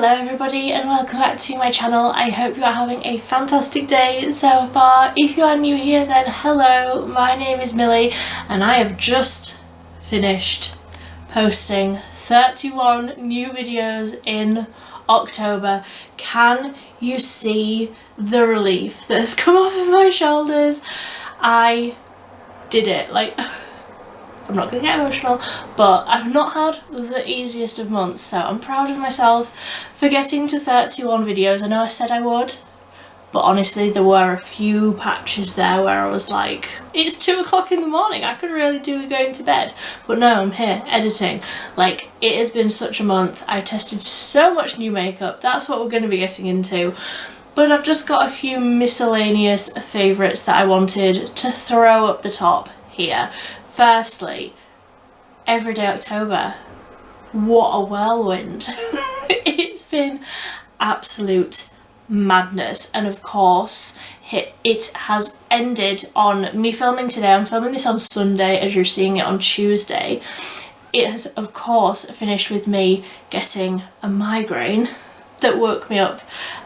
Hello everybody and welcome back to my channel. I hope you are having a fantastic day so far. If you are new here then hello, my name is Millie and I have just finished posting 31 new videos in October. Can you see the relief that has come off of my shoulders? I did it. I'm not going to get emotional, but I've not had the easiest of months, so I'm proud of myself for getting to 31 videos. I know I said I would, but honestly there were a few patches there where I was like, it's 2 o'clock in the morning, I could really do with going to bed. But no, I'm here editing. It has been such a month. I've tested so much new makeup. That's what we're going to be getting into. But I've just got a few miscellaneous favourites that I wanted to throw up the top here. Firstly, Everyday October. What a whirlwind. It's been absolute madness, and of course it has ended on me filming today. I'm filming this on Sunday as you're seeing it on Tuesday. It has of course finished with me getting a migraine that woke me up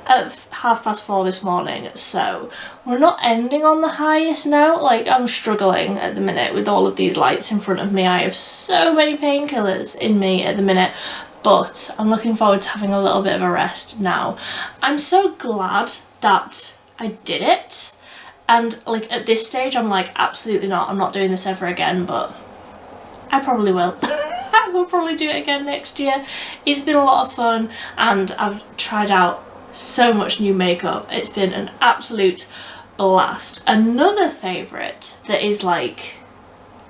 at 4:30 this morning, so we're not ending on the highest note. I'm struggling at the minute with all of these lights in front of me. I have so many painkillers in me at the minute, but I'm looking forward to having a little bit of a rest now. I'm so glad that I did it, and at this stage I'm like, absolutely not, I'm not doing this ever again, but I probably will. I will probably do it again next year. It's been a lot of fun and I've tried out so much new makeup. It's been an absolute blast. Another favourite that is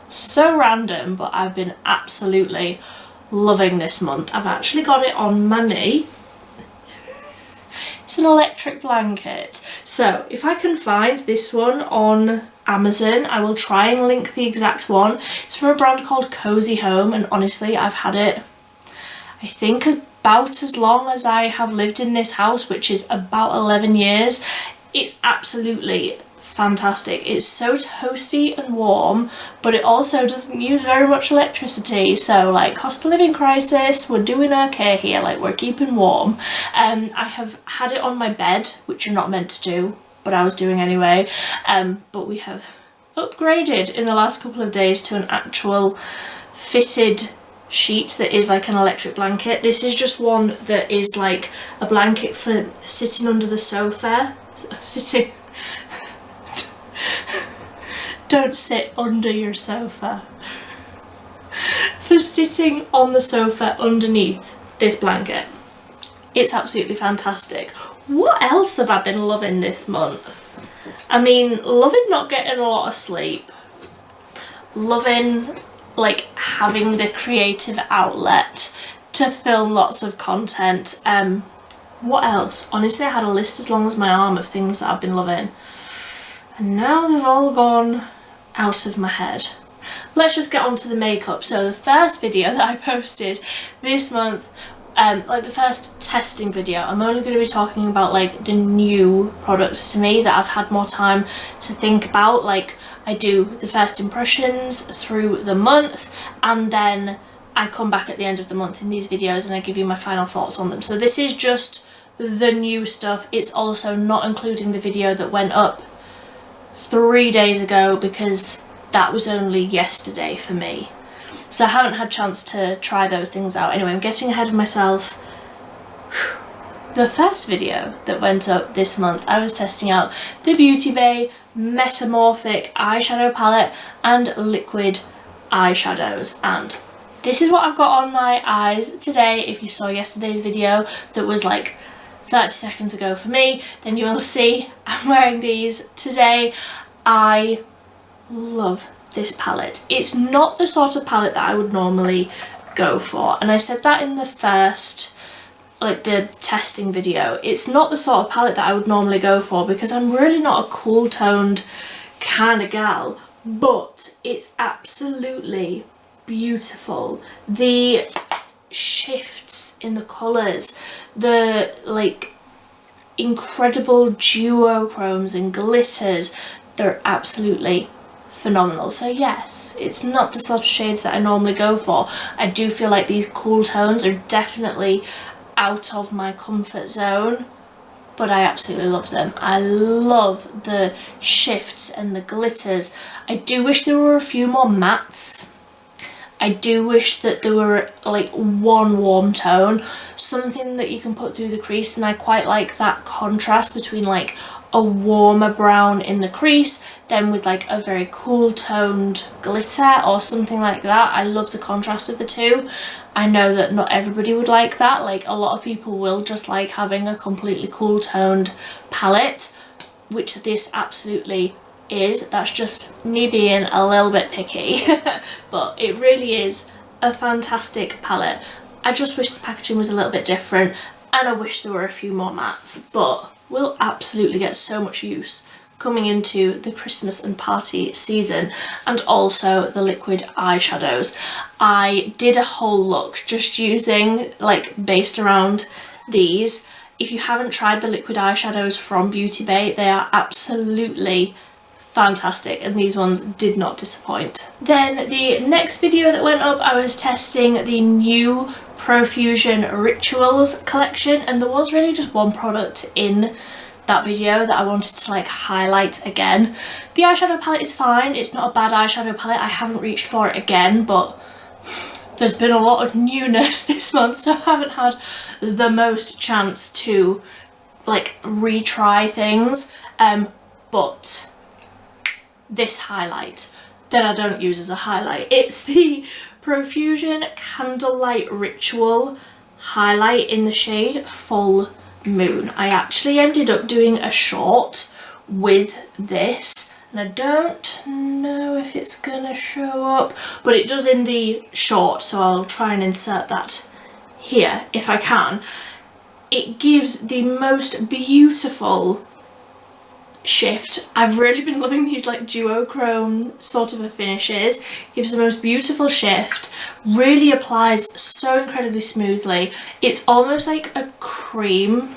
so random, but I've been absolutely loving this month. I've actually got it on my knee. It's an electric blanket. So if I can find this one on Amazon, I will try and link the exact one. It's from a brand called Cozy Home, and honestly I've had it I think about as long as I have lived in this house, which is about 11 years. It's absolutely fantastic. It's so toasty and warm, but it also doesn't use very much electricity, so cost of living crisis, we're doing okay here, we're keeping warm. I have had it on my bed, which you're not meant to do, but I was doing anyway. But we have upgraded in the last couple of days to an actual fitted sheet that is an electric blanket. This is just one that is a blanket for sitting under the sofa. Sitting. Don't sit under your sofa. For sitting on the sofa underneath this blanket. It's absolutely fantastic. What else have I been loving this month? I mean, loving not getting a lot of sleep. Loving having the creative outlet to film lots of content. What else? Honestly, I had a list as long as my arm of things that I've been loving, and now they've all gone out of my head. Let's just get on to the makeup. So the first video that I posted this month, the first testing video, I'm only going to be talking about the new products to me that I've had more time to think about. I do the first impressions through the month, and then I come back at the end of the month in these videos and I give you my final thoughts on them. So this is just the new stuff. It's also not including the video that went up 3 days ago, because that was only yesterday for me. So I haven't had a chance to try those things out. Anyway, I'm getting ahead of myself. The first video that went up this month, I was testing out the Beauty Bay Metamorphic eyeshadow palette and liquid eyeshadows, and this is what I've got on my eyes today. If you saw yesterday's video that was 30 seconds ago for me, then you will see I'm wearing these today. I love this palette. It's not the sort of palette that I would normally go for, and I said that in the first the testing video. It's not the sort of palette that I would normally go for because I'm really not a cool toned kind of gal, but it's absolutely beautiful. The shifts in the colours, the incredible duochromes and glitters, they're absolutely phenomenal. So yes, it's not the sort of shades that I normally go for. I do feel like these cool tones are definitely out of my comfort zone, but I absolutely love them. I love the shifts and the glitters. I do wish there were a few more mattes. I do wish that there were like one warm tone, something that you can put through the crease, and I quite like that contrast between like a warmer brown in the crease then with like a very cool toned glitter or something like that. I love the contrast of the two. I know that not everybody would like that, like a lot of people will just like having a completely cool toned palette, which this absolutely is. That's just me being a little bit picky. But it really is a fantastic palette. I just wish the packaging was a little bit different, and I wish there were a few more mattes, but we'll absolutely get so much use coming into the Christmas and party season, and also the liquid eyeshadows. I did a whole look just using like based around these. If you haven't tried the liquid eyeshadows from Beauty Bay, they are absolutely fantastic, and these ones did not disappoint. Then the next video that went up, I was testing the new Profusion Rituals collection, and there was really just one product in that video that I wanted to like highlight again. The eyeshadow palette is fine, it's not a bad eyeshadow palette, I haven't reached for it again, but there's been a lot of newness this month, so I haven't had the most chance to like retry things, but this highlight that I don't use as a highlight, it's the Profusion Candlelight Ritual highlight in the shade Full Moon. I actually ended up doing a short with this, and I don't know if it's gonna show up, but it does in the short, so I'll try and insert that here if I can. It gives the most beautiful shift. I've really been loving these like duochrome sort of a finishes. Gives the most beautiful shift, really applies so incredibly smoothly. It's almost like a cream.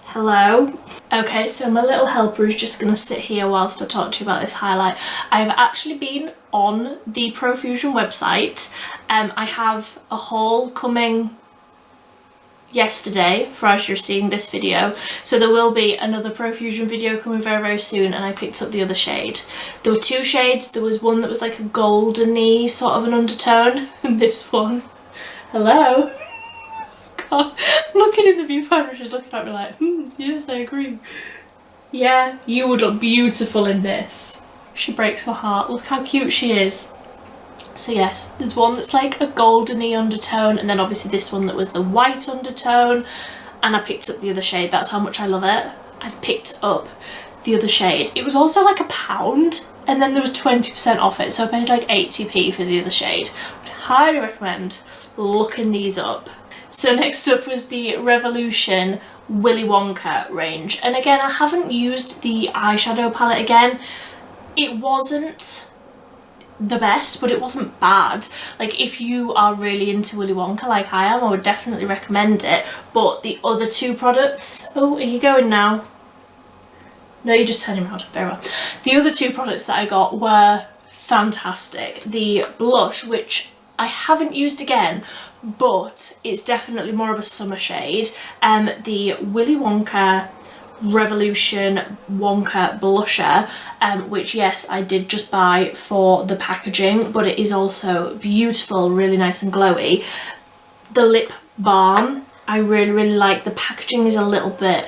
Hello. Okay, so my little helper is just gonna sit here whilst I talk to you about this highlight. I've actually been on the Profusion website. I have a haul coming yesterday for as you're seeing this video, so there will be another Profusion video coming very, very soon, and I picked up the other shade. There were two shades. There was one that was like a goldeny sort of an undertone, and this one, hello. God, looking in the viewfinder, she's looking at me like, yes, I agree. Yeah, you would look beautiful in this. She breaks my heart. Look how cute she is. So yes, there's one that's like a goldeny undertone, and then obviously this one that was the white undertone, and I picked up the other shade. That's how much I love it. I've picked up the other shade. It was also like £1, and then there was 20% off it, so I paid like 80p for the other shade. I would highly recommend looking these up. So next up was the Revolution Willy Wonka range, and again, I haven't used the eyeshadow palette again. It wasn't the best, but it wasn't bad. Like if you are really into Willy Wonka like I am, I would definitely recommend it. But the other two products, oh, are you going now? No, you're just turning around. Very well. The other two products that I got were fantastic. The blush, which I haven't used again, but it's definitely more of a summer shade. The Willy Wonka Revolution Wonka blusher, which yes, I did just buy for the packaging, but it is also beautiful, really nice and glowy. The lip balm, I really, really like. The packaging is a little bit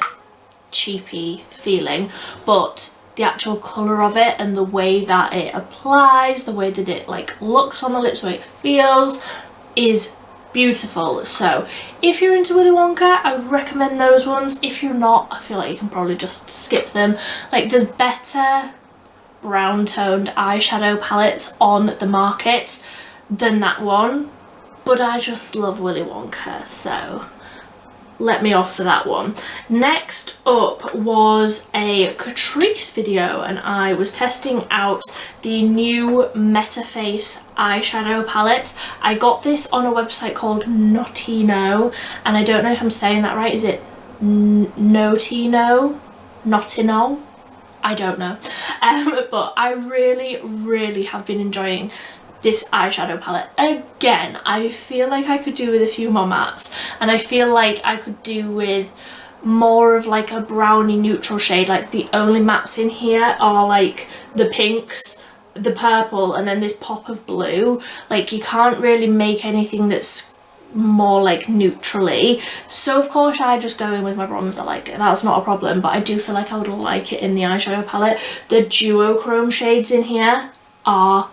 cheapy feeling, but the actual colour of it and the way that it applies, the way that it like looks on the lips, the way it feels is beautiful. So if you're into Willy Wonka, I would recommend those ones. If you're not, I feel like you can probably just skip them. Like there's better brown toned eyeshadow palettes on the market than that one, but I just love Willy Wonka, so let me off for that one. Next up was a Catrice video, and I was testing out the new Metaface eyeshadow palette. I got this on a website called Notino, and I don't know if I'm saying that right. Is it Notino? Notino? I don't know. But I really, really have been enjoying this eyeshadow palette. Again, I feel like I could do with a few more mattes, and I feel like I could do with more of like a browny neutral shade. Like the only mattes in here are like the pinks, the purple, and then this pop of blue. Like you can't really make anything that's more like neutrally, so of course I just go in with my bronzer. Like that's not a problem, but I do feel like I would like it in the eyeshadow palette. The duochrome shades in here are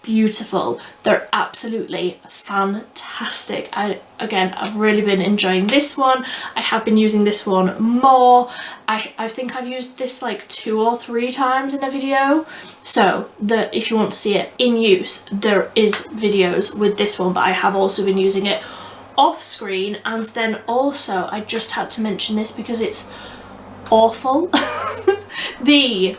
beautiful. They're absolutely fantastic. I've really been enjoying this one. I have been using this one more. I think I've used this like 2 or 3 times in a video, so if you want to see it in use, there is videos with this one, but I have also been using it off screen. And then also I just had to mention this because it's awful. The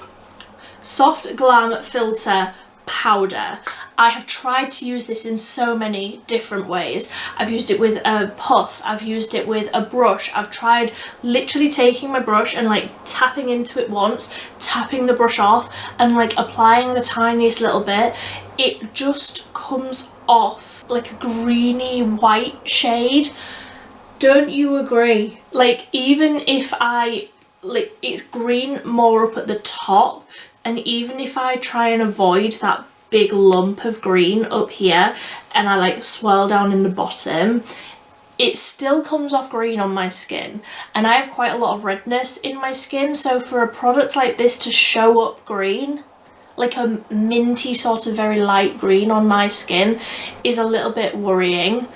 Soft Glam Filter powder. I have tried to use this in so many different ways. I've used it with a puff, I've used it with a brush, I've tried literally taking my brush and like tapping into it once, tapping the brush off, and like applying the tiniest little bit. It just comes off like a greeny white shade. Don't you agree? Like even if it's green more up at the top, and even if I try and avoid that big lump of green up here and I like swirl down in the bottom, it still comes off green on my skin, and I have quite a lot of redness in my skin, so for a product like this to show up green, like a minty sort of very light green on my skin, is a little bit worrying.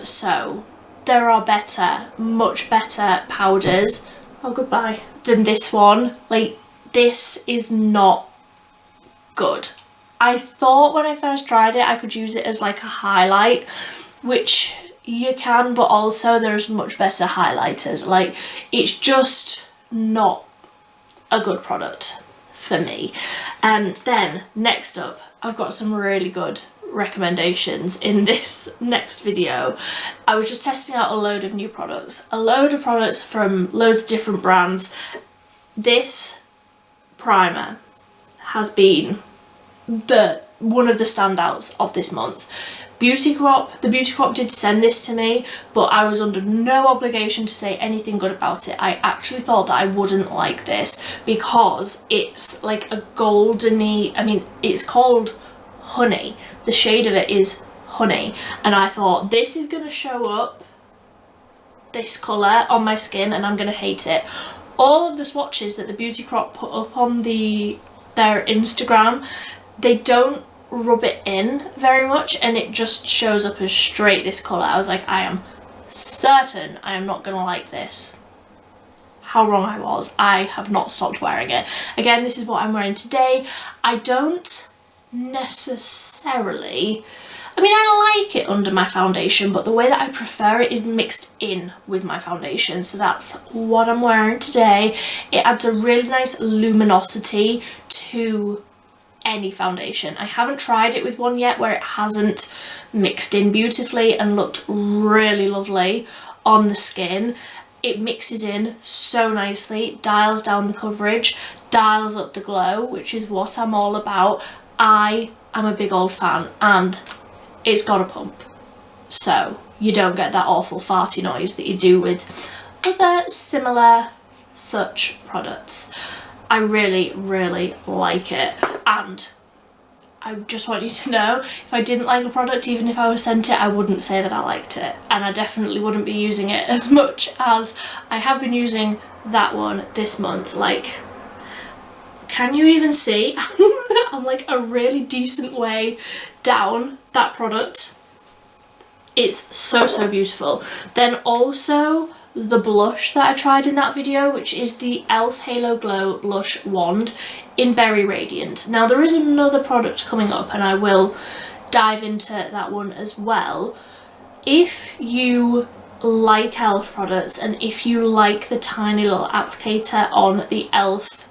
So there are better, much better powders, oh goodbye, than this one. Like this is not good. I thought when I first tried it I could use it as like a highlight, which you can, but also there's much better highlighters. Like it's just not a good product for me. Then next up, I've got some really good recommendations in this next video. I was just testing out a load of new products, a load of products from loads of different brands. This primer has been one of the standouts of this month. The Beauty Crop did send this to me, but I was under no obligation to say anything good about it. I actually thought that I wouldn't like this because it's like a goldeny, I mean it's called Honey, the shade of it is Honey, and I thought this is gonna show up this colour on my skin and I'm gonna hate it. All of the swatches that the Beauty Crop put up on their Instagram, they don't rub it in very much and it just shows up as straight this colour. I was like, I am certain I am not gonna like this. How wrong I was. I have not stopped wearing it. Again, this is what I'm wearing today. I don't necessarily, I mean I like it under my foundation, but the way that I prefer it is mixed in with my foundation, so that's what I'm wearing today. It adds a really nice luminosity to any foundation. I haven't tried it with one yet where it hasn't mixed in beautifully and looked really lovely on the skin. It mixes in so nicely, dials down the coverage, dials up the glow, which is what I'm all about. I am a big old fan, and it's got a pump, so you don't get that awful farty noise that you do with other similar such products. I really, really like it, and I just want you to know, if I didn't like a product, even if I was sent it, I wouldn't say that I liked it, and I definitely wouldn't be using it as much as I have been using that one this month. Like, can you even see? I'm like a really decent way down that product. It's so, so beautiful. Then also the blush that I tried in that video, which is the e.l.f. Halo Glow Blush Wand in Berry Radiant. Now there is another product coming up and I will dive into that one as well. If you like e.l.f. products and if you like the tiny little applicator on the e.l.f.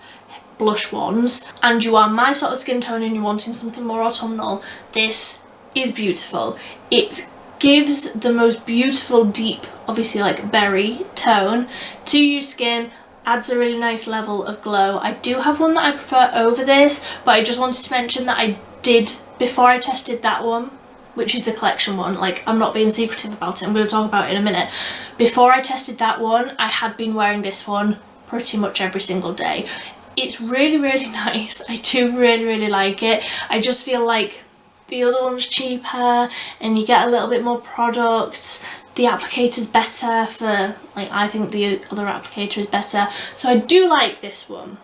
blush wands and you are my sort of skin tone and you're wanting something more autumnal, this is beautiful. It gives the most beautiful deep, obviously like berry tone to your skin, adds a really nice level of glow. I do have one that I prefer over this, but I just wanted to mention that I did before I tested that one, which is the collection one, like, I'm not being secretive about it, I'm going to talk about it in a minute. Before I tested that one, I had been wearing this one pretty much every single day. It's really, really nice. I do really, really like it. I just feel like the other one's cheaper and you get a little bit more product. The applicator's better for, like, I think the other applicator is better. So I do like this one,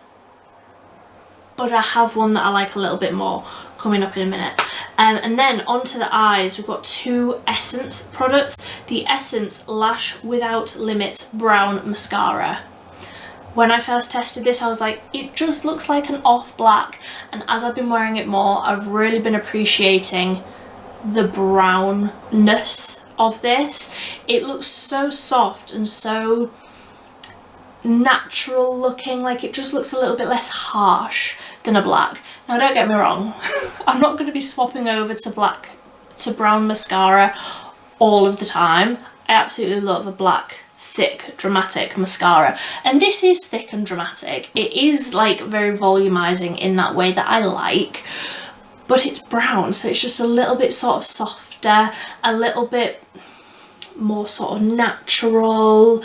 but I have one that I like a little bit more coming up in a minute. And then onto the eyes, we've got two Essence products. The Essence Lash Without Limits Brown Mascara. When I first tested this, I was like, it just looks like an off black, and as I've been wearing it more, I've really been appreciating the brownness of this. It looks so soft and so natural looking, like it just looks a little bit less harsh than a black. Now don't get me wrong, I'm not going to be swapping over to brown mascara all of the time. I absolutely love a black, thick, dramatic mascara, and this is thick and dramatic. It is like very volumizing in that way that I like, but it's brown, so it's just a little bit sort of softer, a little bit more sort of natural.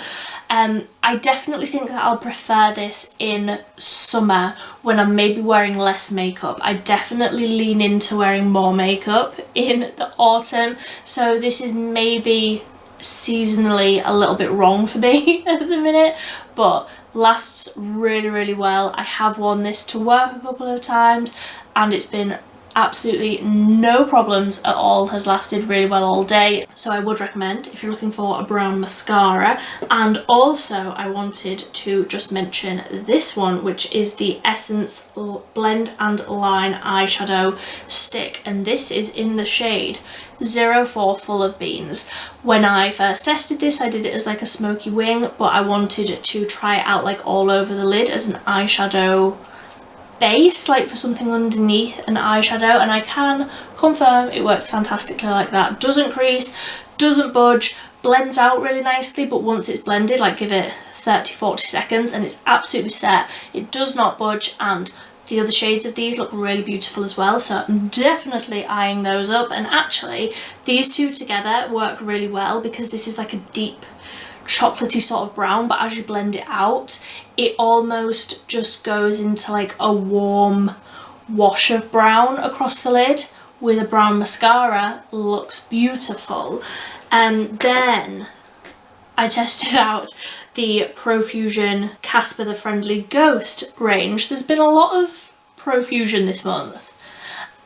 I definitely think that I'll prefer this in summer when I'm maybe wearing less makeup. I definitely lean into wearing more makeup in the autumn, so this is maybe seasonally a little bit wrong for me at the minute, but lasts really, really well. I have worn this to work a couple of times and it's been absolutely no problems at all, has lasted really well all day. So I would recommend if you're looking for a brown mascara. And also I wanted to just mention this one, which is the Essence Blend and Line Eyeshadow Stick, and this is in the shade 04 Full of Beans. When I first tested this, I did it as like a smoky wing, but I wanted to try it out like all over the lid as an eyeshadow base, like for something underneath an eyeshadow, and I can confirm it works fantastically like that. Doesn't crease, doesn't budge, blends out really nicely, but once it's blended, like give it 30-40 seconds and it's absolutely set. It does not budge, and the other shades of these look really beautiful as well, so I'm definitely eyeing those up. And actually these two together work really well because this is like a deep chocolatey sort of brown, but as you blend it out, it almost just goes into like a warm wash of brown across the lid with a brown mascara. Looks beautiful. And then I tested out the Profusion Casper the Friendly Ghost range. There's been a lot of Profusion this month,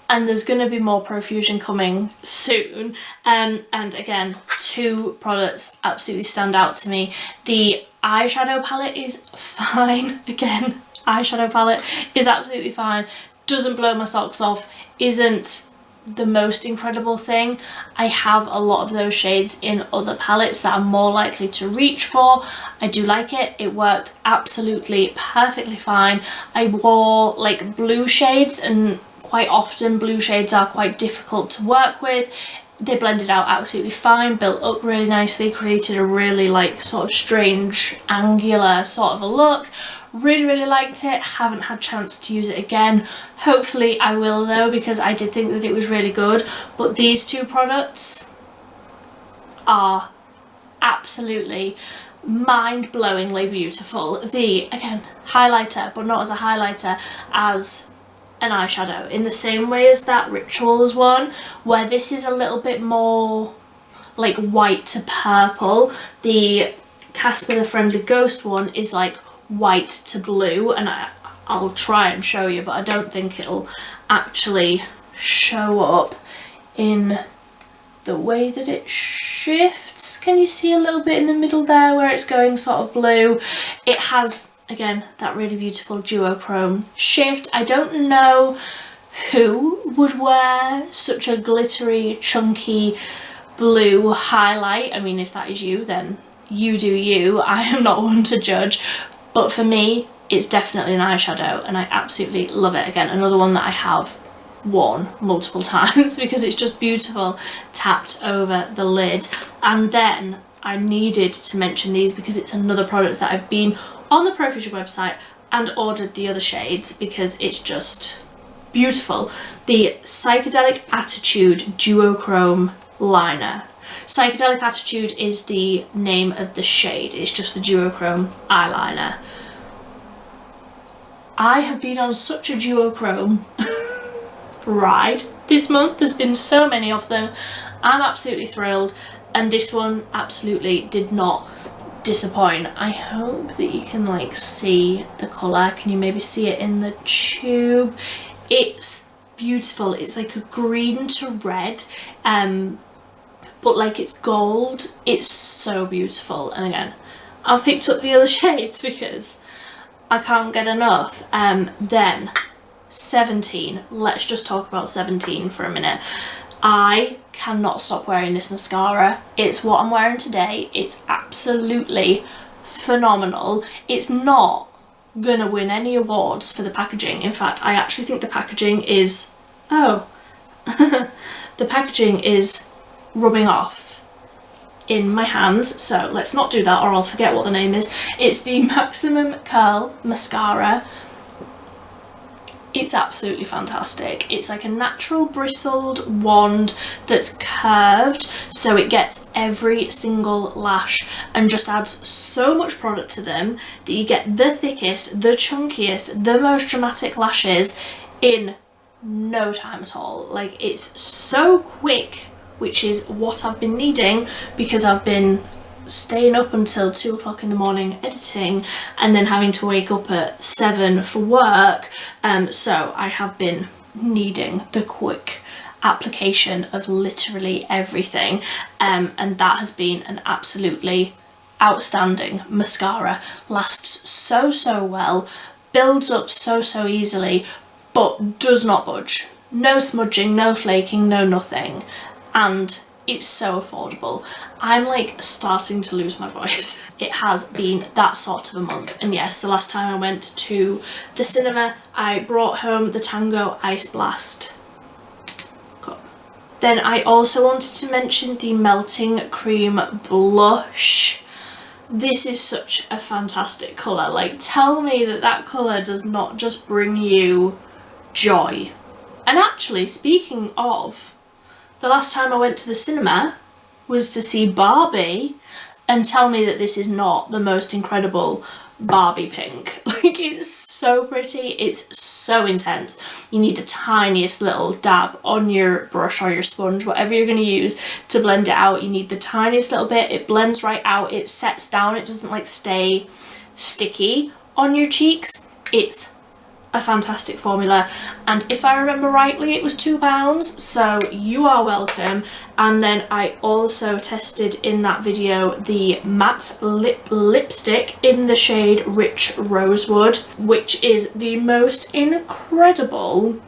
and there's going to be more Profusion coming soon. And again, two products absolutely stand out to me. The eyeshadow palette is fine. Again, eyeshadow palette is absolutely fine. Doesn't blow my socks off. Isn't the most incredible thing. I have a lot of those shades in other palettes that I'm more likely to reach for. I do like it. It worked absolutely perfectly fine. I wore like blue shades, and quite often blue shades are quite difficult to work with. They blended out absolutely fine, built up really nicely, created a really like sort of strange angular sort of a look. Really, really liked it. Haven't had chance to use it again. Hopefully I will though, because I did think that it was really good. But these two products are absolutely mind-blowingly beautiful. The, again, highlighter, but not as a highlighter, as an eyeshadow, in the same way as that Rituals one, where this is a little bit more like white to purple. The Casper the Friendly Ghost one is like white to blue, and I'll try and show you, but I don't think it'll actually show up in the way that it shifts. Can you see a little bit in the middle there where it's going sort of blue? It has, again, that really beautiful duochrome shift. I don't know who would wear such a glittery, chunky blue highlight. I mean, if that is you, then you do you. I am not one to judge. But for me, it's definitely an eyeshadow, and I absolutely love it. Again, another one that I have worn multiple times because it's just beautiful tapped over the lid. And then I needed to mention these because it's another product that I've been on the Profusion website and ordered the other shades because it's just beautiful. The Psychedelic Attitude Duochrome Liner. Psychedelic Attitude is the name of the shade, it's just the duochrome eyeliner. I have been on such a duochrome ride this month. There's been so many of them. I'm absolutely thrilled, and this one absolutely did not disappoint. I hope that you can like see the colour. Can you maybe see it in the tube? It's beautiful. It's like a green to red, but like it's gold. It's so beautiful. And again, I've picked up the other shades because I can't get enough. Then 17, let's just talk about 17 for a minute. I cannot stop wearing this mascara. It's what I'm wearing today. It's absolutely phenomenal. It's not gonna win any awards for the packaging. In fact, I actually think the packaging is, the packaging is rubbing off in my hands, so let's not do that or I'll forget what the name is. It's the Maximum Curl Mascara. It's absolutely fantastic. It's like a natural bristled wand that's curved, so it gets every single lash and just adds so much product to them that you get the thickest, the chunkiest, the most dramatic lashes in no time at all. Like, it's so quick, which is what I've been needing because I've been staying up until 2 o'clock in the morning editing and then having to wake up at 7 for work, so I have been needing the quick application of literally everything, and that has been an absolutely outstanding mascara. Lasts so well, builds up so easily, but does not budge. No smudging, no flaking, no nothing, and it's so affordable. I'm like starting to lose my voice. It has been that sort of a month, and yes, the last time I went to the cinema I brought home the Tango Ice Blast cup. Then I also wanted to mention the Melting Cream Blush. This is such a fantastic colour. Like, tell me that that colour does not just bring you joy. And actually, speaking of, the last time I went to the cinema was to see Barbie, and tell me that this is not the most incredible Barbie pink. Like, it's so pretty, it's so intense. You need the tiniest little dab on your brush or your sponge, whatever you're going to use to blend it out. You need the tiniest little bit. It blends right out, it sets down, it doesn't like stay sticky on your cheeks. It's a fantastic formula, and if I remember rightly it was £2, so you are welcome. And then I also tested in that video the matte lipstick in the shade Rich Rosewood, which is the most incredible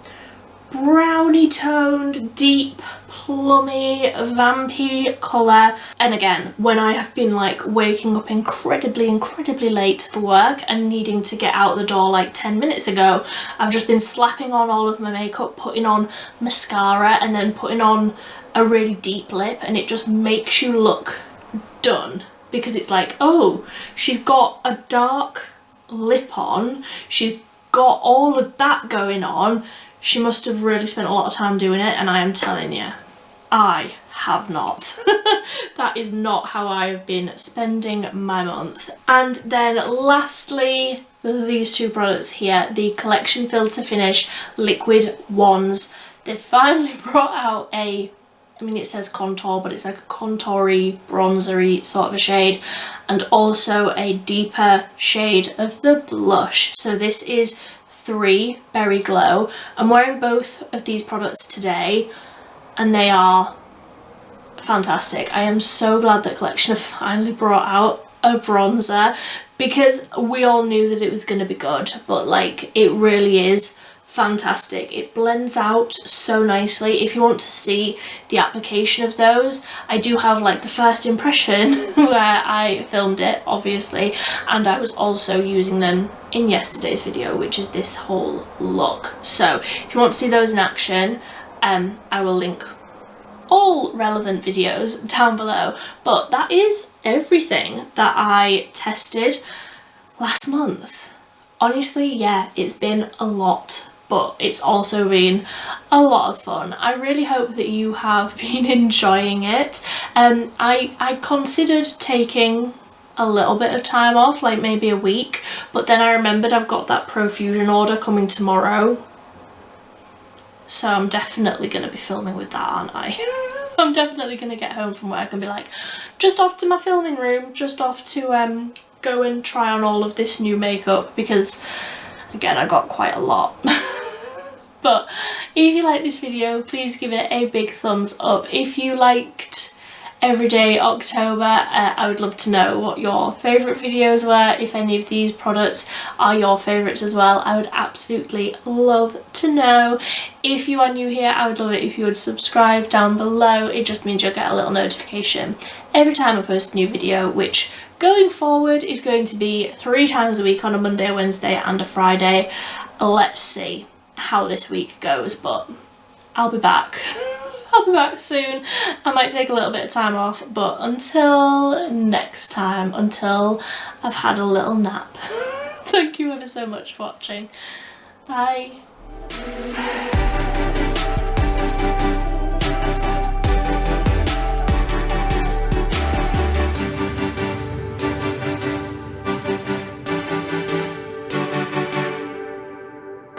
brownie toned, deep, plummy, vampy colour. And again, when I have been like waking up incredibly late for work and needing to get out the door like 10 minutes ago, I've just been slapping on all of my makeup, putting on mascara, and then putting on a really deep lip, and it just makes you look done, because it's like, oh, she's got a dark lip on, she's got all of that going on, she must have really spent a lot of time doing it. And I am telling you, I have not. That is not how I have been spending my month. And then lastly, these two products here, the Collection Filter Finish Liquid Wands. They finally brought out a, I mean, it says contour, but it's like a contoury, bronzery sort of a shade, and also a deeper shade of the blush. So this is 3 Berry Glow. I'm wearing both of these products today, and they are fantastic. I am so glad that Collection have finally brought out a bronzer, because we all knew that it was going to be good, but like, it really is fantastic. It blends out so nicely. If you want to see the application of those, I do have like the first impression where I filmed it, obviously, and I was also using them in yesterday's video, which is this whole look. So if you want to see those in action, I will link all relevant videos down below. But that is everything that I tested last month. Honestly, yeah, it's been a lot, but it's also been a lot of fun. I really hope that you have been enjoying it. I considered taking a little bit of time off, like maybe a week, but then I remembered I've got that Profusion order coming tomorrow, so I'm definitely going to be filming with that, aren't I? I'm definitely going to get home from work and be like, just off to my filming room, just off to go and try on all of this new makeup, because again, I got quite a lot. But if you like this video, please give it a big thumbs up. If you liked Everyday October, I would love to know what your favourite videos were. If any of these products are your favourites as well, I would absolutely love to know. If you are new here, I would love it if you would subscribe down below. It just means you'll get a little notification every time I post a new video, which going forward is going to be 3 times a week on a Monday, a Wednesday and a Friday. Let's see how this week goes, but I'll be back. I'll be back soon. I might take a little bit of time off, but until next time, until I've had a little nap. Thank you ever so much for watching. Bye.